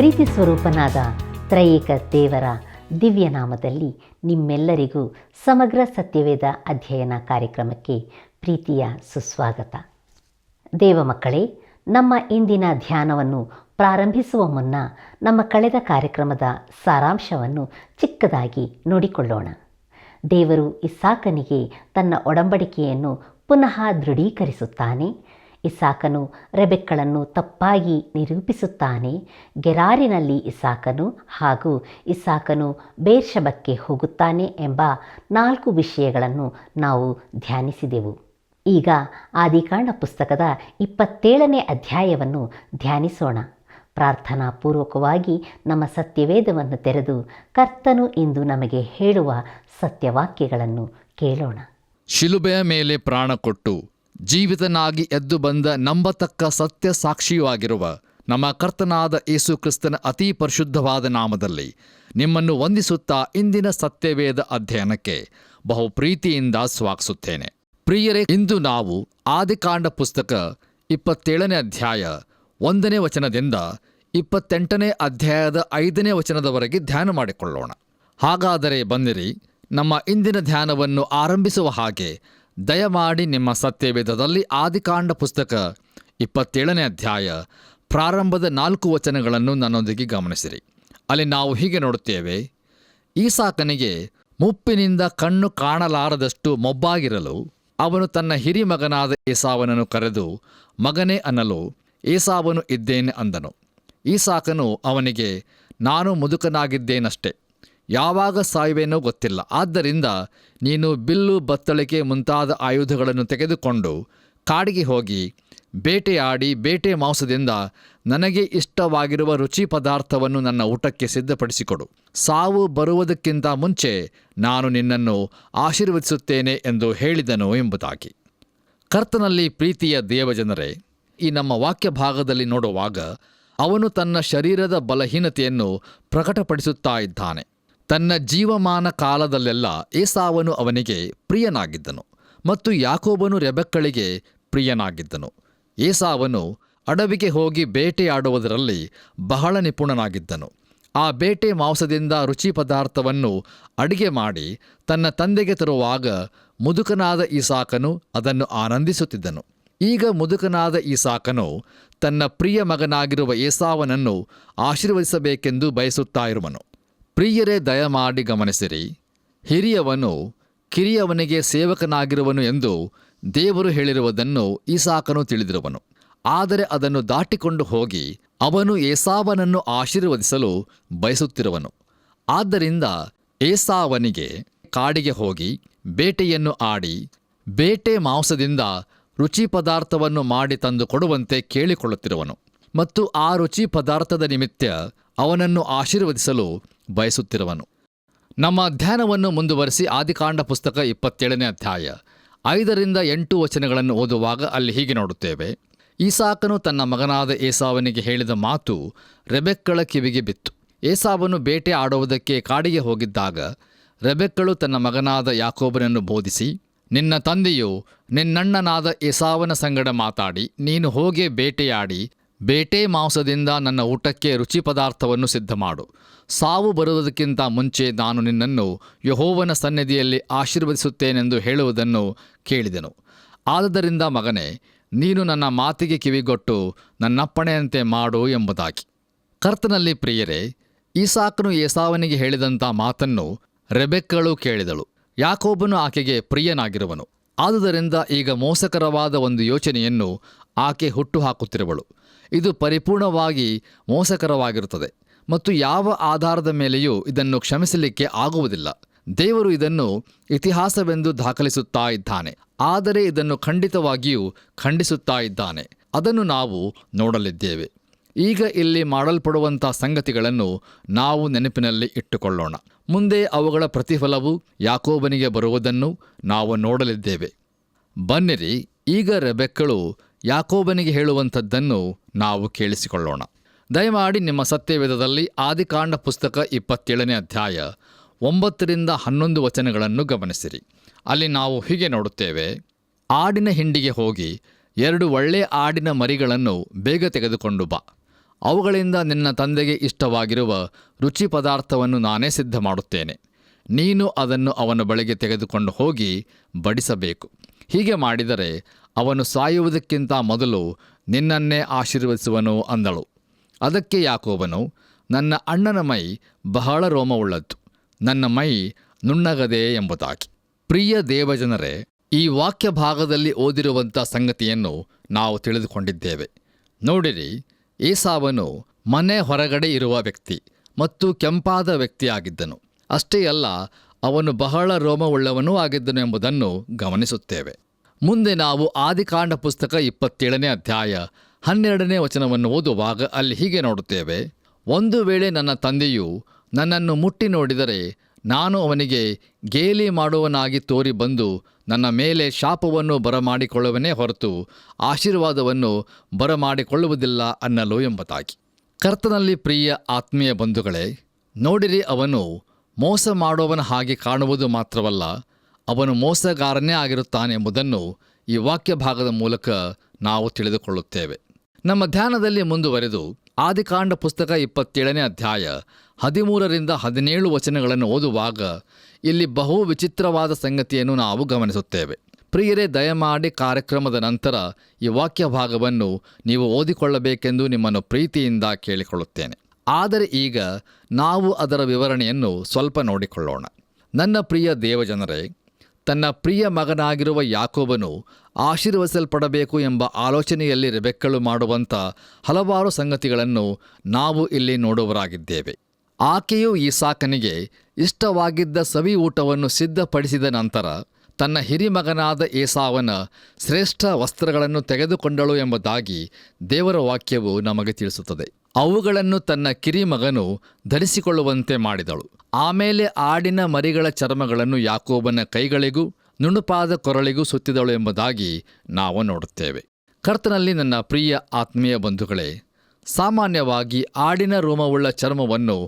ಪ್ರೀತಿ ಸ್ವರೂಪನಾದ ತ್ರೈಕ ದೇವರ ದಿವ್ಯ ನಾಮದಲ್ಲಿ ನಿಮ್ಮೆಲ್ಲರಿಗೂ ಸಮಗ್ರ ಸತ್ಯವೇದ ಅಧ್ಯಯನ ಕಾರ್ಯಕ್ರಮಕ್ಕೆ ಪ್ರೀತಿಯ ಸುಸ್ವಾಗತ. ದೇವ ಮಕ್ಕಳೇ, ನಮ್ಮ ಇಂದಿನ ಧ್ಯಾನವನ್ನು ಪ್ರಾರಂಭಿಸುವ ಮುನ್ನ ನಮ್ಮ ಕಳೆದ ಕಾರ್ಯಕ್ರಮದ ಸಾರಾಂಶವನ್ನು ಚಿಕ್ಕದಾಗಿ ನೋಡಿಕೊಳ್ಳೋಣ. ದೇವರು ಇಸಾಕನಿಗೆ ತನ್ನ ಒಡಂಬಡಿಕೆಯನ್ನು ಪುನಃ ದೃಢೀಕರಿಸುತ್ತಾನೆ. ಇಸಾಕನು ರೆಬೆಕ್ಕಳನ್ನು ತಪ್ಪಾಗಿ ನಿರೂಪಿಸುತ್ತಾನೆ. ಗೆರಾರಿನಲ್ಲಿ ಇಸಾಕನು ಹಾಗೂ ಇಸಾಕನು ಬೇರ್ಷೆಬಕ್ಕೆ ಹೋಗುತ್ತಾನೆ ಎಂಬ 4 ವಿಷಯಗಳನ್ನು ನಾವು ಧ್ಯಾನಿಸಿದೆವು. ಈಗ ಆದಿಕಾಂಡ ಪುಸ್ತಕದ 27ನೇ ಅಧ್ಯಾಯವನ್ನು ಧ್ಯಾನಿಸೋಣ. ಪ್ರಾರ್ಥನಾ ಪೂರ್ವಕವಾಗಿ ನಮ್ಮ ಸತ್ಯವೇದವನ್ನು ತೆರೆದು ಕರ್ತನು ಇಂದು ನಮಗೆ ಹೇಳುವ ಸತ್ಯವಾಕ್ಯಗಳನ್ನು ಕೇಳೋಣ. ಶಿಲುಬೆಯ ಮೇಲೆ ಪ್ರಾಣ ಕೊಟ್ಟು ಜೀವಿತನಾಗಿ ಎದ್ದು ಬಂದ ನಂಬತಕ್ಕ ಸತ್ಯ ಸಾಕ್ಷಿಯೂ ಆಗಿರುವ ನಮ್ಮ ಕರ್ತನಾದ ಯೇಸು ಕ್ರಿಸ್ತನ ಅತೀ ಪರಿಶುದ್ಧವಾದ ನಾಮದಲ್ಲಿ ನಿಮ್ಮನ್ನು ವಂದಿಸುತ್ತಾ ಇಂದಿನ ಸತ್ಯವೇದ ಅಧ್ಯಯನಕ್ಕೆ ಬಹು ಪ್ರೀತಿಯಿಂದ ಸ್ವಾಗತಿಸುತ್ತೇನೆ. ಪ್ರಿಯರೇ, ಇಂದು ನಾವು ಆದಿಕಾಂಡ ಪುಸ್ತಕ 27ನೇ ಅಧ್ಯಾಯ 1ನೇ ವಚನದಿಂದ 28ನೇ ಅಧ್ಯಾಯದ 5ನೇ ವಚನದವರೆಗೆ ಧ್ಯಾನ ಮಾಡಿಕೊಳ್ಳೋಣ. ಹಾಗಾದರೆ ಬನ್ನಿರಿ, ನಮ್ಮ ಇಂದಿನ ಧ್ಯಾನವನ್ನು ಆರಂಭಿಸುವ ಹಾಗೆ ದಯಮಾಡಿ ನಿಮ್ಮ ಸತ್ಯವೇದದಲ್ಲಿ ಆದಿಕಾಂಡ ಪುಸ್ತಕ 27ನೇ ಅಧ್ಯಾಯ ಪ್ರಾರಂಭದ 4 ವಚನಗಳನ್ನು ನನ್ನೊಂದಿಗೆ ಗಮನಿಸಿರಿ. ಅಲ್ಲಿ ನಾವು ಹೀಗೆ ನೋಡುತ್ತೇವೆ: ಈಸಾಕನಿಗೆ ಮುಪ್ಪಿನಿಂದ ಕಣ್ಣು ಕಾಣಲಾರದಷ್ಟು ಮೊಬ್ಬಾಗಿರಲು ಅವನು ತನ್ನ ಹಿರಿಮಗನಾದ ಏಸಾವನನ್ನು ಕರೆದು, ಮಗನೇ ಅನ್ನಲು ಏಸಾವನು ಇದ್ದೇನೆ ಅಂದನು. ಈಸಾಕನು ಅವನಿಗೆ, ನಾನು ಮುದುಕನಾಗಿದ್ದೇನಷ್ಟೆ, ಯಾವಾಗ ಸಾಯುವೆನೋ ಗೊತ್ತಿಲ್ಲ. ಆದ್ದರಿಂದ ನೀನು ಬಿಲ್ಲು, ಬತ್ತಳಿಕೆ ಮುಂತಾದ ಆಯುಧಗಳನ್ನು ತೆಗೆದುಕೊಂಡು ಕಾಡಿಗೆ ಹೋಗಿ ಬೇಟೆಯಾಡಿ ಬೇಟೆ ಮಾಂಸದಿಂದ ನನಗೆ ಇಷ್ಟವಾಗಿರುವ ರುಚಿ ಪದಾರ್ಥವನ್ನು ನನ್ನ ಊಟಕ್ಕೆ ಸಿದ್ಧಪಡಿಸಿಕೊಡು. ಸಾವು ಬರುವುದಕ್ಕಿಂತ ಮುಂಚೆ ನಾನು ನಿನ್ನನ್ನು ಆಶೀರ್ವದಿಸುತ್ತೇನೆ ಎಂದು ಹೇಳಿದನು ಎಂಬುದಾಗಿ. ಕರ್ತನಲ್ಲಿ ಪ್ರೀತಿಯ ದೇವಜನರೇ, ಈ ನಮ್ಮ ವಾಕ್ಯ ಭಾಗದಲ್ಲಿ ನೋಡುವಾಗ ಅವನು ತನ್ನ ಶರೀರದ ಬಲಹೀನತೆಯನ್ನು ಪ್ರಕಟಪಡಿಸುತ್ತಾ ಇದ್ದಾನೆ. ತನ್ನ ಜೀವಮಾನ ಕಾಲದಲ್ಲೆಲ್ಲ ಏಸಾವನು ಅವನಿಗೆ ಪ್ರಿಯನಾಗಿದ್ದನು ಮತ್ತು ಯಾಕೋಬನು ರೆಬೆಕ್ಕಳಿಗೆ ಪ್ರಿಯನಾಗಿದ್ದನು. ಏಸಾವನು ಅಡವಿಗೆ ಹೋಗಿ ಬೇಟೆಯಾಡುವುದರಲ್ಲಿ ಬಹಳ ನಿಪುಣನಾಗಿದ್ದನು. ಆ ಬೇಟೆ ಮಾಂಸದಿಂದ ರುಚಿ ಪದಾರ್ಥವನ್ನು ಅಡಿಗೆ ಮಾಡಿ ತನ್ನ ತಂದೆಗೆ ತರುವಾಗ ಮುದುಕನಾದ ಈಸಾಕನು ಅದನ್ನು ಆನಂದಿಸುತ್ತಿದ್ದನು. ಈಗ ಮುದುಕನಾದ ಈಸಾಕನು ತನ್ನ ಪ್ರಿಯ ಮಗನಾಗಿರುವ ಏಸಾವನನ್ನು ಆಶೀರ್ವದಿಸಬೇಕೆಂದು ಬಯಸುತ್ತಾ ಇರುವನು. ಪ್ರಿಯರೇ, ದಯಮಾಡಿ ಗಮನಿಸಿರಿ, ಹಿರಿಯವನು ಕಿರಿಯವನಿಗೆ ಸೇವಕನಾಗಿರುವನು ಎಂದು ದೇವರು ಹೇಳಿರುವುದನ್ನು ಈಸಾಕನು ತಿಳಿದಿರುವನು. ಆದರೆ ಅದನ್ನು ದಾಟಿಕೊಂಡು ಹೋಗಿ ಅವನು ಏಸಾವನನ್ನು ಆಶೀರ್ವದಿಸಲು ಬಯಸುತ್ತಿರುವನು. ಆದ್ದರಿಂದ ಏಸಾವನಿಗೆ ಕಾಡಿಗೆ ಹೋಗಿ ಬೇಟೆಯನ್ನು ಆಡಿ ಬೇಟೆ ಮಾಂಸದಿಂದ ರುಚಿ ಪದಾರ್ಥವನ್ನು ಮಾಡಿ ತಂದು ಕೊಡುವಂತೆ ಕೇಳಿಕೊಳ್ಳುತ್ತಿರುವನು ಮತ್ತು ಆ ರುಚಿ ಪದಾರ್ಥದ ನಿಮಿತ್ತ ಅವನನ್ನು ಆಶೀರ್ವದಿಸಲು ಬಯಸುತ್ತಿರುವನು. ನಮ್ಮ ಧ್ಯಾನವನ್ನು ಮುಂದುವರಿಸಿ ಆದಿಕಾಂಡ ಪುಸ್ತಕ 27ನೇ ಅಧ್ಯಾಯ 5ರಿಂದ 8 ವಚನಗಳನ್ನು ಓದುವಾಗ ಅಲ್ಲಿ ಹೀಗೆ ನೋಡುತ್ತೇವೆ: ಈಸಾಕನು ತನ್ನ ಮಗನಾದ ಏಸಾವನಿಗೆ ಹೇಳಿದ ಮಾತು ರೆಬೆಕ್ಕಳ ಕಿವಿಗೆ ಬಿತ್ತು. ಏಸಾವನು ಬೇಟೆ ಆಡುವುದಕ್ಕೆ ಕಾಡಿಗೆ ಹೋಗಿದ್ದಾಗ ರೆಬೆಕ್ಕಳು ತನ್ನ ಮಗನಾದ ಯಾಕೋಬನನ್ನು ಬೋಧಿಸಿ, ನಿನ್ನ ತಂದೆಯು ನಿನ್ನಣ್ಣನಾದ ಏಸಾವನ ಸಂಗಡ ಮಾತಾಡಿ, ನೀನು ಹೋಗಿ ಬೇಟೆಯಾಡಿ ಬೇಟೆ ಮಾಂಸದಿಂದ ನನ್ನ ಊಟಕ್ಕೆ ರುಚಿ ಪದಾರ್ಥವನ್ನು ಸಿದ್ಧಮಾಡು. ಸಾವು ಬರುವುದಕ್ಕಿಂತ ಮುಂಚೆ ನಾನು ನಿನ್ನನ್ನು ಯೆಹೋವನ ಸನ್ನಿಧಿಯಲ್ಲಿ ಆಶೀರ್ವದಿಸುತ್ತೇನೆಂದು ಹೇಳುವುದನ್ನು ಕೇಳಿದೆನು. ಆದುದರಿಂದ ಮಗನೇ, ನೀನು ನನ್ನ ಮಾತಿಗೆ ಕಿವಿಗೊಟ್ಟು ನನ್ನಪ್ಪಣೆಯಂತೆ ಮಾಡು ಎಂಬುದಾಗಿ. ಕರ್ತನಲ್ಲಿ ಪ್ರಿಯರೇ, ಈಸಾಕನು ಏಸಾವನಿಗೆ ಹೇಳಿದಂಥ ಮಾತನ್ನು ರೆಬೆಕ್ಕಳು ಕೇಳಿದಳು. ಯಾಕೋಬನು ಆಕೆಗೆ ಪ್ರಿಯನಾಗಿರುವನು. ಆದುದರಿಂದ ಈಗ ಮೋಸಕರವಾದ ಒಂದು ಯೋಚನೆಯನ್ನು ಆಕೆ ಹುಟ್ಟುಹಾಕುತ್ತಿರುವಳು. ಇದು ಪರಿಪೂರ್ಣವಾಗಿ ಮೋಸಕರವಾಗಿರುತ್ತದೆ ಮತ್ತು ಯಾವ ಆಧಾರದ ಮೇಲೆಯೂ ಇದನ್ನು ಕ್ಷಮಿಸಲಿಕ್ಕೆ ಆಗುವುದಿಲ್ಲ. ದೇವರು ಇದನ್ನು ಇತಿಹಾಸವೆಂದು ದಾಖಲಿಸುತ್ತಾ ಇದ್ದಾನೆ, ಆದರೆ ಇದನ್ನು ಖಂಡಿತವಾಗಿಯೂ ಖಂಡಿಸುತ್ತಾ ಇದ್ದಾನೆ. ಅದನ್ನು ನಾವು ನೋಡಲಿದ್ದೇವೆ. ಈಗ ಇಲ್ಲಿ ಮಾಡಲ್ಪಡುವಂಥ ಸಂಗತಿಗಳನ್ನು ನಾವು ನೆನಪಿನಲ್ಲಿ ಇಟ್ಟುಕೊಳ್ಳೋಣ. ಮುಂದೆ ಅವುಗಳ ಪ್ರತಿಫಲವು ಯಾಕೋಬನಿಗೆ ಬರುವುದನ್ನು ನಾವು ನೋಡಲಿದ್ದೇವೆ. ಬನ್ನಿರಿ, ಈಗ ರೆಬೆಕ್ಕಳು ಯಾಕೋಬನಿಗೆ ಹೇಳುವಂಥದ್ದನ್ನು ನಾವು ಕೇಳಿಸಿಕೊಳ್ಳೋಣ. ದಯಮಾಡಿ ನಿಮ್ಮ ಸತ್ಯವೇದದಲ್ಲಿ ಆದಿಕಾಂಡ ಪುಸ್ತಕ 27ನೇ ಅಧ್ಯಾಯ 9ರಿಂದ 11 ವಚನಗಳನ್ನು ಗಮನಿಸಿರಿ. ಅಲ್ಲಿ ನಾವು ಹೀಗೆ ನೋಡುತ್ತೇವೆ: ಆಡಿನ ಹಿಂಡಿಗೆ ಹೋಗಿ 2 ಒಳ್ಳೆ ಆಡಿನ ಮರಿಗಳನ್ನು ಬೇಗ ತೆಗೆದುಕೊಂಡು ಬಾ. ಅವುಗಳಿಂದ ನಿನ್ನ ತಂದೆಗೆ ಇಷ್ಟವಾಗಿರುವ ರುಚಿ ಪದಾರ್ಥವನ್ನು ನಾನೇ ಸಿದ್ಧ ಮಾಡುತ್ತೇನೆ. ನೀನು ಅದನ್ನು ಅವನ ಬಳಿಗೆ ತೆಗೆದುಕೊಂಡು ಹೋಗಿ ಬಡಿಸಬೇಕು. ಹೀಗೆ ಮಾಡಿದರೆ ಅವನು ಸಾಯುವುದಕ್ಕಿಂತ ಮೊದಲು ನಿನ್ನನ್ನೇ ಆಶೀರ್ವದಿಸುವನು ಅಂದಳು. ಅದಕ್ಕೆ ಯಾಕೋಬನು, ನನ್ನ ಅಣ್ಣನ ಮೈ ಬಹಳ ರೋಮವುಳ್ಳದ್ದು, ನನ್ನ ಮೈ ನುಣ್ಣಗದೆ ಎಂಬುದಾಗಿ. ಪ್ರಿಯ ದೇವಜನರೇ, ಈ ವಾಕ್ಯ ಭಾಗದಲ್ಲಿ ಓದಿರುವಂಥ ಸಂಗತಿಯನ್ನು ನಾವು ತಿಳಿದುಕೊಂಡಿದ್ದೇವೆ. ನೋಡಿರಿ, ಏಸಾವನು ಮನೆ ಹೊರಗಡೆ ಇರುವ ವ್ಯಕ್ತಿ ಮತ್ತು ಕೆಂಪಾದ ವ್ಯಕ್ತಿಯಾಗಿದ್ದನು. ಅಷ್ಟೇ ಅಲ್ಲ, ಅವನು ಬಹಳ ರೋಮವುಳ್ಳವನೂ ಆಗಿದ್ದನು ಎಂಬುದನ್ನು ಗಮನಿಸುತ್ತೇವೆ. ಮುಂದೆ ನಾವು ಆದಿಕಾಂಡ ಪುಸ್ತಕ 27ನೇ ಅಧ್ಯಾಯ 12ನೇ ವಚನವನ್ನು ಓದುವಾಗ ಅಲ್ಲಿ ಹೀಗೆ ನೋಡುತ್ತೇವೆ. ಒಂದು ವೇಳೆ ನನ್ನ ತಂದೆಯು ನನ್ನನ್ನು ಮುಟ್ಟಿ ನೋಡಿದರೆ ನಾನು ಅವನಿಗೆ ಗೇಲಿ ಮಾಡುವನಾಗಿ ತೋರಿ ಬಂದು ನನ್ನ ಮೇಲೆ ಶಾಪವನ್ನು ಬರಮಾಡಿಕೊಳ್ಳುವನೇ ಹೊರತು ಆಶೀರ್ವಾದವನ್ನು ಬರಮಾಡಿಕೊಳ್ಳುವುದಿಲ್ಲ ಅನ್ನಲು ಎಂಬುದಾಗಿ. ಕರ್ತನಲ್ಲಿ ಪ್ರಿಯ ಆತ್ಮೀಯ ಬಂಧುಗಳೇ, ನೋಡಿರಿ, ಅವನು ಮೋಸ ಮಾಡುವವನ ಹಾಗೆ ಕಾಣುವುದು ಮಾತ್ರವಲ್ಲ, ಅವನು ಮೋಸಗಾರನೇ ಆಗಿರುತ್ತಾನೆ ಎಂಬುದನ್ನು ಈ ವಾಕ್ಯ ಭಾಗದ ಮೂಲಕ ನಾವು ತಿಳಿದುಕೊಳ್ಳುತ್ತೇವೆ. ನಮ್ಮ ಧ್ಯಾನದಲ್ಲಿ ಮುಂದುವರೆದು ಆದಿಕಾಂಡ ಪುಸ್ತಕ 27ನೇ ಅಧ್ಯಾಯ 13ರಿಂದ 17 ವಚನಗಳನ್ನು ಓದುವಾಗ ಇಲ್ಲಿ ಬಹು ವಿಚಿತ್ರವಾದ ಸಂಗತಿಯನ್ನು ನಾವು ಗಮನಿಸುತ್ತೇವೆ. ಪ್ರಿಯರೇ, ದಯಮಾಡಿ ಕಾರ್ಯಕ್ರಮದ ನಂತರ ಈ ವಾಕ್ಯ ಭಾಗವನ್ನು ನೀವು ಓದಿಕೊಳ್ಳಬೇಕೆಂದು ನಿಮ್ಮನ್ನು ಪ್ರೀತಿಯಿಂದ ಕೇಳಿಕೊಳ್ಳುತ್ತೇನೆ. ಆದರೆ ಈಗ ನಾವು ಅದರ ವಿವರಣೆಯನ್ನು ಸ್ವಲ್ಪ ನೋಡಿಕೊಳ್ಳೋಣ. ನನ್ನ ಪ್ರಿಯ ದೇವಜನರೇ, ತನ್ನ ಪ್ರಿಯ ಮಗನಾಗಿರುವ ಯಾಕೋಬನು ಆಶೀರ್ವದಿಸಲ್ಪಡಬೇಕು ಎಂಬ ಆಲೋಚನೆಯಲ್ಲಿ ರೆಬೆಕ್ಕಳು ಮಾಡುವಂಥ ಹಲವಾರು ಸಂಗತಿಗಳನ್ನು ನಾವು ಇಲ್ಲಿ ನೋಡುವರಾಗಿದ್ದೇವೆ. ಆಕೆಯು ಈಸಾಕನಿಗೆ ಇಷ್ಟವಾಗಿದ್ದ ಸವಿ ಊಟವನ್ನು ಸಿದ್ಧಪಡಿಸಿದ ನಂತರ ತನ್ನ ಹಿರಿಮಗನಾದ ಏಸಾವನ ಶ್ರೇಷ್ಠ ವಸ್ತ್ರಗಳನ್ನು ತೆಗೆದುಕೊಂಡಳು ಎಂಬುದಾಗಿ ದೇವರ ವಾಕ್ಯವು ನಮಗೆ ತಿಳಿಸುತ್ತದೆ. ಅವುಗಳನ್ನು ತನ್ನ ಕಿರಿಮಗನು ಧರಿಸಿಕೊಳ್ಳುವಂತೆ ಮಾಡಿದಳು. ಆಮೇಲೆ ಆಡಿನ ಮರಿಗಳ ಚರ್ಮಗಳನ್ನು ಯಾಕೋಬನ ಕೈಗಳಿಗೂ ನುಣುಪಾದ ಕೊರಳಿಗೂ ಸುತ್ತಿದಳು ಎಂಬುದಾಗಿ ನಾವು ನೋಡುತ್ತೇವೆ. ಕರ್ತನಲ್ಲಿ ನನ್ನ ಪ್ರಿಯ ಆತ್ಮೀಯ ಬಂಧುಗಳೇ, ಸಾಮಾನ್ಯವಾಗಿ ಆಡಿನ ರೋಮವುಳ್ಳ ಚರ್ಮವನ್ನು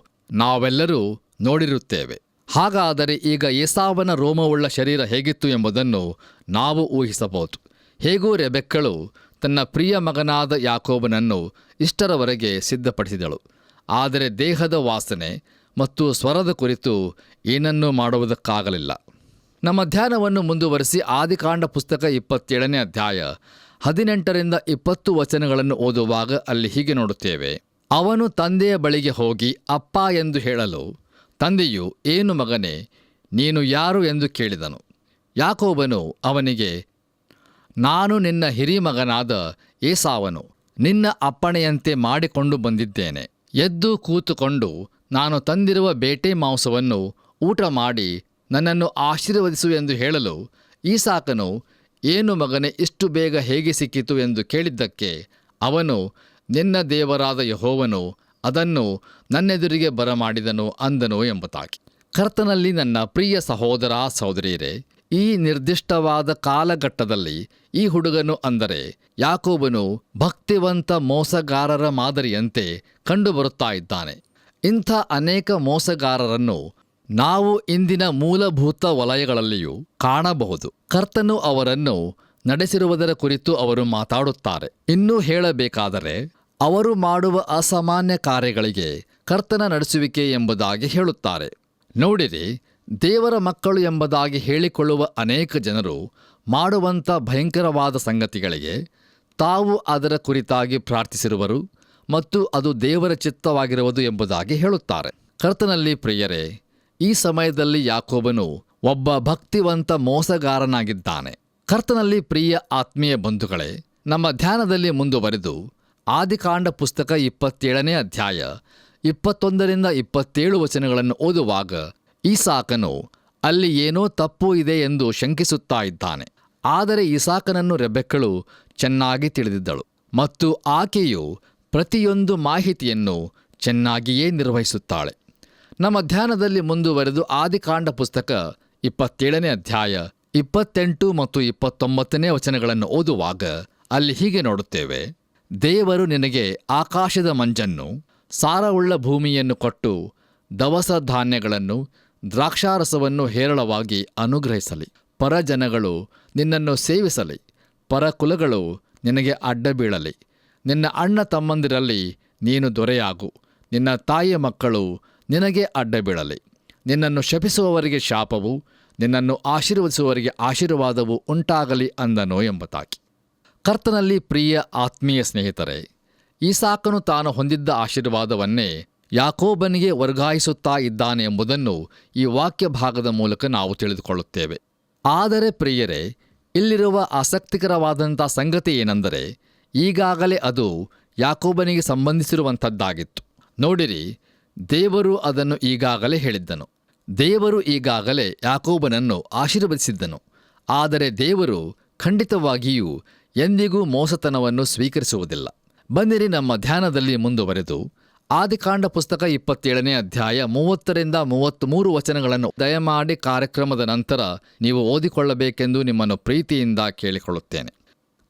ನಾವೆಲ್ಲರೂ ನೋಡಿರುತ್ತೇವೆ. ಹಾಗಾದರೆ ಈಗ ಏಸಾವನ ರೋಮವುಳ್ಳ ಶರೀರ ಹೇಗಿತ್ತು ಎಂಬುದನ್ನು ನಾವು ಊಹಿಸಬಹುದು. ಹೇಗೂ ರೆಬೆಕ್ಕಳು ತನ್ನ ಪ್ರಿಯ ಮಗನಾದ ಯಾಕೋಬನನ್ನು ಇಷ್ಟರವರೆಗೆ ಸಿದ್ಧಪಡಿಸಿದಳು. ಆದರೆ ದೇಹದ ವಾಸನೆ ಮತ್ತು ಸ್ವರದ ಕುರಿತು ಏನನ್ನೂ ಮಾಡುವುದಕ್ಕಾಗಲಿಲ್ಲ. ನಮ್ಮ ಧ್ಯಾನವನ್ನು ಮುಂದುವರಿಸಿ ಆದಿಕಾಂಡ ಪುಸ್ತಕ 27ನೇ ಅಧ್ಯಾಯ 18ರಿಂದ 20 ವಚನಗಳನ್ನು ಓದುವಾಗ ಅಲ್ಲಿ ಹೀಗೆ ನೋಡುತ್ತೇವೆ. ಅವನು ತಂದೆಯ ಬಳಿಗೆ ಹೋಗಿ ಅಪ್ಪ ಎಂದು ಹೇಳಲು ತಂದೆಯು, ಏನು ಮಗನೇ, ನೀನು ಯಾರು ಎಂದು ಕೇಳಿದನು. ಯಾಕೋಬನು ಅವನಿಗೆ, ನಾನು ನಿನ್ನ ಹಿರಿಮಗನಾದ ಏಸಾವನು, ನಿನ್ನ ಅಪ್ಪಣೆಯಂತೆ ಮಾಡಿಕೊಂಡು ಬಂದಿದ್ದೇನೆ. ಎದ್ದು ಕೂತುಕೊಂಡು ನಾನು ತಂದಿರುವ ಬೇಟೆ ಮಾಂಸವನ್ನು ಊಟ ಮಾಡಿ ನನ್ನನ್ನು ಆಶೀರ್ವದಿಸು ಎಂದು ಹೇಳಲು ಈಸಾಕನು, ಏನು ಮಗನೇ, ಇಷ್ಟು ಬೇಗ ಹೇಗೆ ಸಿಕ್ಕಿತು ಎಂದು ಕೇಳಿದ್ದಕ್ಕೆ ಅವನು, ನಿನ್ನ ದೇವರಾದ ಯೆಹೋವನು ಅದನ್ನು ನನ್ನೆದುರಿಗೆ ಬರಮಾಡಿದನು ಅಂದನು ಎಂಬುದಾಗಿ. ಕರ್ತನಲ್ಲಿ ನನ್ನ ಪ್ರಿಯ ಸಹೋದರ ಸಹೋದರಿಯರೇ, ಈ ನಿರ್ದಿಷ್ಟವಾದ ಕಾಲಘಟ್ಟದಲ್ಲಿ ಈ ಹುಡುಗನು ಅಂದರೆ ಯಾಕೋಬನು ಭಕ್ತಿವಂತ ಮೋಸಗಾರರ ಮಾದರಿಯಂತೆ ಕಂಡುಬರುತ್ತಾ ಇದ್ದಾನೆ. ಇಂಥ ಅನೇಕ ಮೋಸಗಾರರನ್ನು ನಾವು ಇಂದಿನ ಮೂಲಭೂತ ವಲಯಗಳಲ್ಲಿಯೂ ಕಾಣಬಹುದು. ಕರ್ತನು ಅವರನ್ನು ನಡೆಸಿರುವುದರ ಕುರಿತು ಅವರು ಮಾತಾಡುತ್ತಾರೆ. ಇನ್ನೂ ಹೇಳಬೇಕಾದರೆ ಅವರು ಮಾಡುವ ಅಸಾಮಾನ್ಯ ಕಾರ್ಯಗಳಿಗೆ ಕರ್ತನ ನಡೆಸುವಿಕೆ ಎಂಬುದಾಗಿ ಹೇಳುತ್ತಾರೆ. ನೋಡಿರಿ, ದೇವರ ಮಕ್ಕಳು ಎಂಬುದಾಗಿ ಹೇಳಿಕೊಳ್ಳುವ ಅನೇಕ ಜನರು ಮಾಡುವಂಥ ಭಯಂಕರವಾದ ಸಂಗತಿಗಳಿಗೆ ತಾವು ಅದರ ಕುರಿತಾಗಿ ಪ್ರಾರ್ಥಿಸಿರುವರು ಮತ್ತು ಅದು ದೇವರ ಚಿತ್ತವಾಗಿರುವುದು ಎಂಬುದಾಗಿ ಹೇಳುತ್ತಾರೆ. ಕರ್ತನಲ್ಲಿ ಪ್ರಿಯರೇ, ಈ ಸಮಯದಲ್ಲಿ ಯಾಕೋಬನು ಒಬ್ಬ ಭಕ್ತಿವಂತ ಮೋಸಗಾರನಾಗಿದ್ದಾನೆ. ಕರ್ತನಲ್ಲಿ ಪ್ರಿಯ ಆತ್ಮೀಯ ಬಂಧುಗಳೇ, ನಮ್ಮ ಧ್ಯಾನದಲ್ಲಿ ಮುಂದುವರೆದು ಆದಿಕಾಂಡ ಪುಸ್ತಕ 27ನೇ ಅಧ್ಯಾಯ 21ರಿಂದ 27 ವಚನಗಳನ್ನು ಓದುವಾಗ ಈಸಾಕನು ಅಲ್ಲಿ ಏನೋ ತಪ್ಪು ಇದೆ ಎಂದು ಶಂಕಿಸುತ್ತಾ ಇದ್ದಾನೆ. ಆದರೆ ಈಸಾಕನನ್ನು ರೆಬೆಕ್ಕಳು ಚೆನ್ನಾಗಿ ತಿಳಿದಿದ್ದಳು ಮತ್ತು ಆಕೆಯು ಪ್ರತಿಯೊಂದು ಮಾಹಿತಿಯನ್ನು ಚೆನ್ನಾಗಿಯೇ ನಿರ್ವಹಿಸುತ್ತಾಳೆ. ನಮ್ಮ ಧ್ಯಾನದಲ್ಲಿ ಮುಂದುವರೆದು ಆದಿಕಾಂಡ ಪುಸ್ತಕ 27ನೇ ಅಧ್ಯಾಯ 28 ಮತ್ತು 29ನೇ ವಚನಗಳನ್ನು ಓದುವಾಗ ಅಲ್ಲಿ ಹೀಗೆ ನೋಡುತ್ತೇವೆ. ದೇವರು ನಿನಗೆ ಆಕಾಶದ ಮಂಜನ್ನು, ಸಾರವುಳ್ಳ ಭೂಮಿಯನ್ನು ಕೊಟ್ಟು ದವಸ ಧಾನ್ಯಗಳನ್ನು, ದ್ರಾಕ್ಷಾರಸವನ್ನು ಹೇರಳವಾಗಿ ಅನುಗ್ರಹಿಸಲಿ. ಪರಜನಗಳು ನಿನ್ನನ್ನು ಸೇವಿಸಲಿ, ಪರಕುಲಗಳು ನಿನಗೆ ಅಡ್ಡ ಬೀಳಲಿ. ನಿನ್ನ ಅಣ್ಣ ತಮ್ಮಂದಿರಲ್ಲಿ ನೀನು ದೊರೆಯಾಗು, ನಿನ್ನ ತಾಯಿಯ ಮಕ್ಕಳು ನಿನಗೆ ಅಡ್ಡ ಬೀಳಲಿ. ನಿನ್ನನ್ನು ಶಪಿಸುವವರಿಗೆ ಶಾಪವು, ನಿನ್ನನ್ನು ಆಶೀರ್ವದಿಸುವವರಿಗೆ ಆಶೀರ್ವಾದವು ಉಂಟಾಗಲಿ ಅಂದನು ಎಂಬುದಾಗಿ. ಕರ್ತನಲ್ಲಿ ಪ್ರಿಯ ಆತ್ಮೀಯ ಸ್ನೇಹಿತರೆ, ಈಸಾಕನು ತಾನು ಹೊಂದಿದ್ದ ಆಶೀರ್ವಾದವನ್ನೇ ಯಾಕೋಬನಿಗೆ ವರ್ಗಾಯಿಸುತ್ತಾ ಇದ್ದಾನೆ ಎಂಬುದನ್ನು ಈ ವಾಕ್ಯ ಭಾಗದ ಮೂಲಕ ನಾವು ತಿಳಿದುಕೊಳ್ಳುತ್ತೇವೆ. ಆದರೆ ಪ್ರಿಯರೇ, ಇಲ್ಲಿರುವ ಆಸಕ್ತಿಕರವಾದಂಥ ಸಂಗತಿ ಏನೆಂದರೆ, ಈಗಾಗಲೇ ಅದು ಯಾಕೋಬನಿಗೆ ಸಂಬಂಧಿಸಿರುವಂಥದ್ದಾಗಿತ್ತು. ನೋಡಿರಿ, ದೇವರು ಅದನ್ನು ಈಗಾಗಲೇ ಹೇಳಿದ್ದನು. ದೇವರು ಈಗಾಗಲೇ ಯಾಕೋಬನನ್ನು ಆಶೀರ್ವದಿಸಿದ್ದನು. ಆದರೆ ದೇವರು ಖಂಡಿತವಾಗಿಯೂ ಎಂದಿಗೂ ಮೋಸತನವನ್ನು ಸ್ವೀಕರಿಸುವುದಿಲ್ಲ. ಬನ್ನಿರಿ ನಮ್ಮ ಧ್ಯಾನದಲ್ಲಿ ಮುಂದುವರೆದು ಆದಿಕಾಂಡ ಪುಸ್ತಕ 27ನೇ ಅಧ್ಯಾಯ 30-33 ವಚನಗಳನ್ನು ದಯಮಾಡಿ ಕಾರ್ಯಕ್ರಮದ ನಂತರ ನೀವು ಓದಿಕೊಳ್ಳಬೇಕೆಂದು ನಿಮ್ಮನ್ನು ಪ್ರೀತಿಯಿಂದ ಕೇಳಿಕೊಳ್ಳುತ್ತೇನೆ.